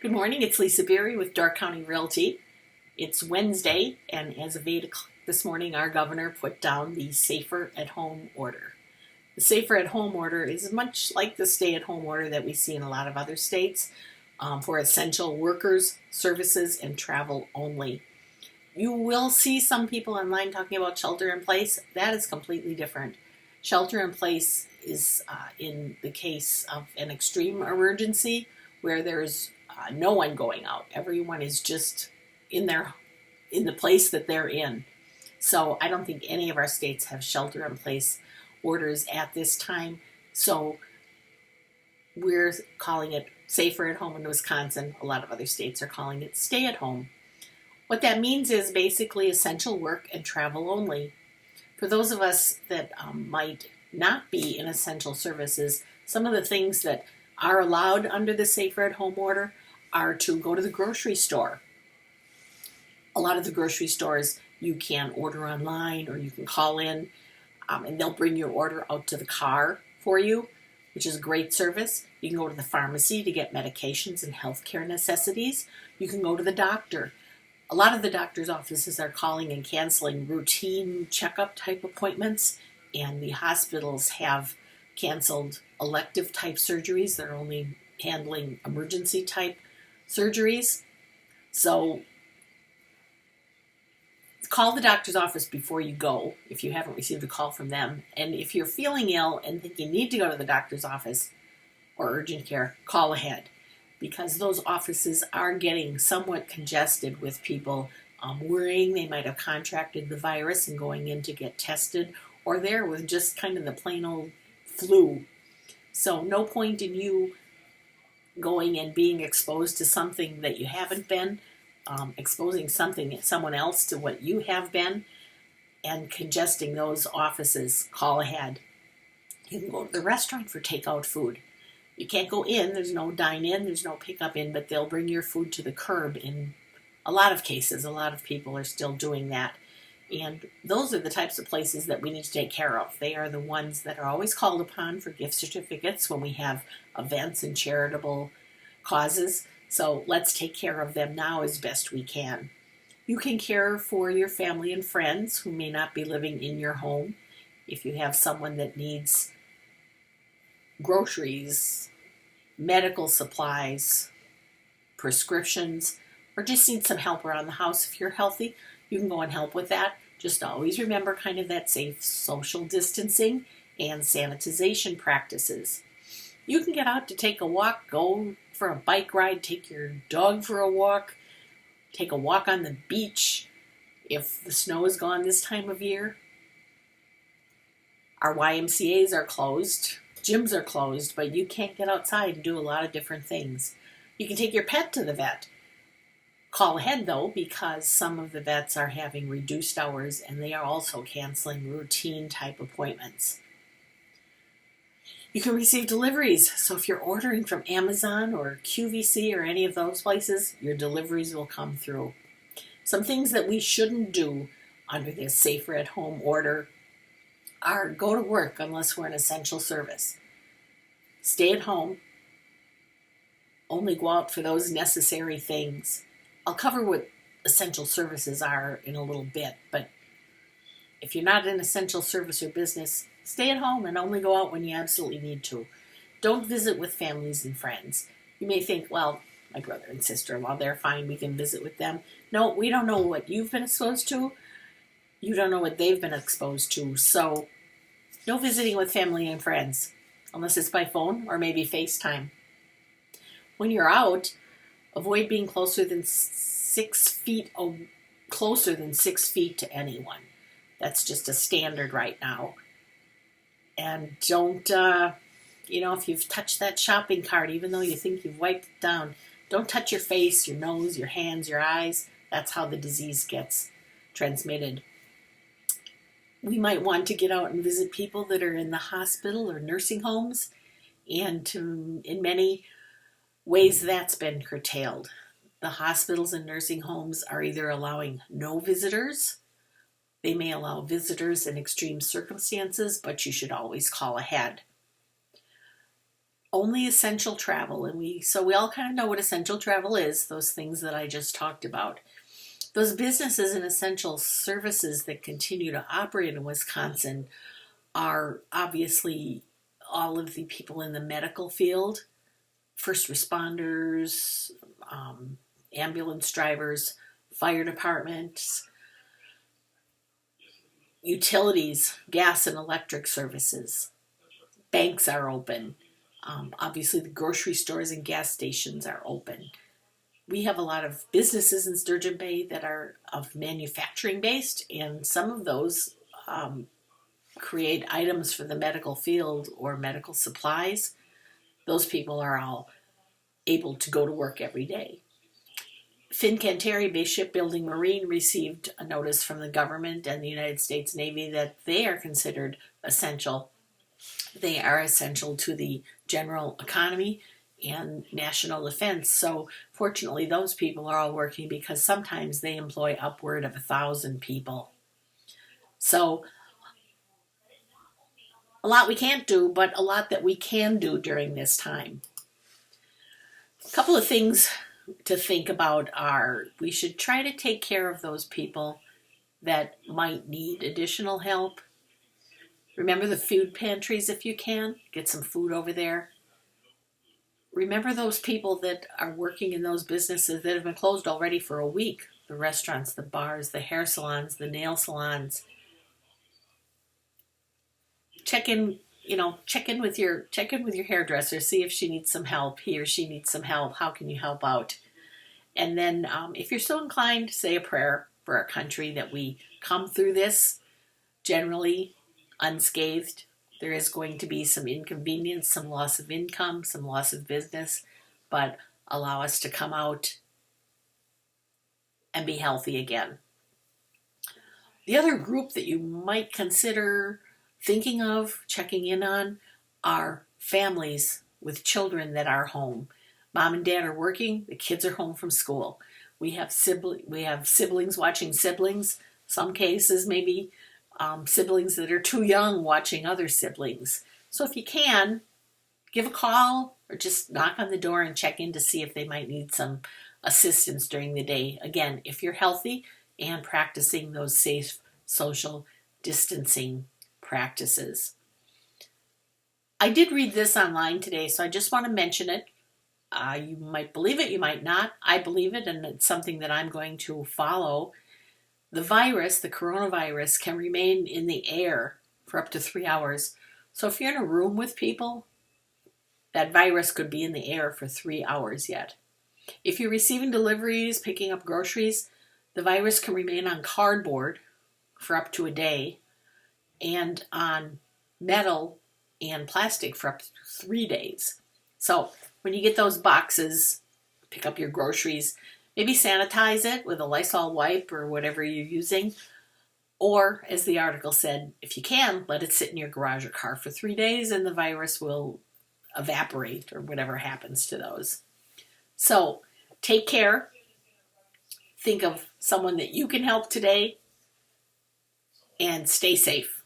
Good morning, it's Lisa Bieri with Dark County Realty. It's Wednesday, and as of 8 o'clock this morning, our governor put down the Safer at Home order. The Safer at Home order is much like the stay at home order that we see in a lot of other states for essential workers, services, and travel only. You will see some people online talking about shelter in place. That is completely different. Shelter in place is in the case of an extreme emergency where there's no one going out. Everyone is just in the place that they're in. So I don't think any of our states have shelter in place orders at this time. So we're calling it safer at home in Wisconsin. A lot of other states are calling it stay at home. What that means is basically essential work and travel only. For those of us that might not be in essential services, some of the things that are allowed under the Safer at Home order are to go to the grocery store. A lot of the grocery stores you can order online or you can call in and they'll bring your order out to the car for you, which is a great service. You can go to the pharmacy to get medications and healthcare necessities. You can go to the doctor. A lot of the doctor's offices are calling and canceling routine checkup type appointments, and the hospitals have canceled elective type surgeries. They're only handling emergency type surgeries. So call the doctor's office before you go if you haven't received a call from them. And if you're feeling ill and think you need to go to the doctor's office or urgent care, call ahead, because those offices are getting somewhat congested with people worrying they might have contracted the virus and going in to get tested, or there with just kind of the plain old flu. So no point in you going and being exposed to something that you haven't been, exposing someone else to what you have been, and congesting those offices. Call ahead. You can go to the restaurant for takeout food. You can't go in, there's no dine in, there's no pick up in, but they'll bring your food to the curb in a lot of cases. A lot of people are still doing that. And those are the types of places that we need to take care of. They are the ones that are always called upon for gift certificates when we have events and charitable causes. So let's take care of them now as best we can. You can care for your family and friends who may not be living in your home. If you have someone that needs groceries, medical supplies, prescriptions, or just need some help around the house, if you're healthy, you can go and help with that. Just always remember kind of that safe social distancing and sanitization practices. You can get out to take a walk, go for a bike ride, take your dog for a walk, take a walk on the beach if the snow is gone this time of year. Our YMCAs are closed, gyms are closed, but you can't get outside and do a lot of different things. You can take your pet to the vet. Call ahead, though, because some of the vets are having reduced hours and they are also canceling routine type appointments. You can receive deliveries. So if you're ordering from Amazon or QVC or any of those places, your deliveries will come through. Some things that we shouldn't do under this Safer at Home order are go to work unless we're an essential service. Stay at home. Only go out for those necessary things. I'll cover what essential services are in a little bit, but if you're not an essential service or business, stay at home and only go out when you absolutely need to. Don't visit with families and friends. You may think, well, my brother and sister-in-law, they're fine, we can visit with them. No, we don't know what you've been exposed to. You don't know what they've been exposed to. So no visiting with family and friends, unless it's by phone or maybe FaceTime. When you're out, avoid being closer than 6 feet to anyone. That's just a standard right now. And don't, if you've touched that shopping cart, even though you think you've wiped it down, don't touch your face, your nose, your hands, your eyes. That's how the disease gets transmitted. We might want to get out and visit people that are in the hospital or nursing homes, and in many ways that's been curtailed. The hospitals and nursing homes are either allowing no visitors. They may allow visitors in extreme circumstances, but you should always call ahead. only essential travel, and we all kind of know what essential travel is, those things that I just talked about. Those businesses and essential services that continue to operate in Wisconsin are obviously all of the people in the medical field, first responders, ambulance drivers, fire departments, utilities, gas and electric services. Banks are open. Obviously, the grocery stores and gas stations are open. We have a lot of businesses in Sturgeon Bay that are of manufacturing based, and some of those create items for the medical field or medical supplies. Those people are all able to go to work every day. Fincantieri Bay Shipbuilding Marine received a notice from the government and the United States Navy that they are considered essential. They are essential to the general economy and national defense. So fortunately, those people are all working because sometimes they employ upward of 1,000 people. So a lot we can't do, but a lot that we can do during this time. A couple of things to think about are we should try to take care of those people that might need additional help. Remember the food pantries if you can. Get some food over there. Remember those people that are working in those businesses that have been closed already for a week. The restaurants, the bars, the hair salons, the nail salons. Check in with your hairdresser. See if she needs some help. He or she needs some help. How can you help out? And then if you're so inclined, say a prayer for our country that we come through this generally unscathed. There is going to be some inconvenience, some loss of income, some loss of business, but allow us to come out and be healthy again. The other group that you might consider thinking of checking in on are families with children that are home. Mom and dad are working, the kids are home from school. We have siblings watching siblings, some cases maybe siblings that are too young watching other siblings. So if you can, give a call or just knock on the door and check in to see if they might need some assistance during the day. Again, if you're healthy and practicing those safe social distancing practices. I did read this online today, so I just want to mention it. You might believe it, you might not. I believe it, and it's something that I'm going to follow. The coronavirus, can remain in the air for up to 3 hours. So if you're in a room with people, that virus could be in the air for 3 hours yet. If you're receiving deliveries, picking up groceries, the virus can remain on cardboard for up to a day and on metal and plastic for up to 3 days. So when you get those boxes, pick up your groceries, maybe sanitize it with a Lysol wipe or whatever you're using. Or, as the article said, if you can, let it sit in your garage or car for 3 days and the virus will evaporate or whatever happens to those. So, take care. Think of someone that you can help today and stay safe.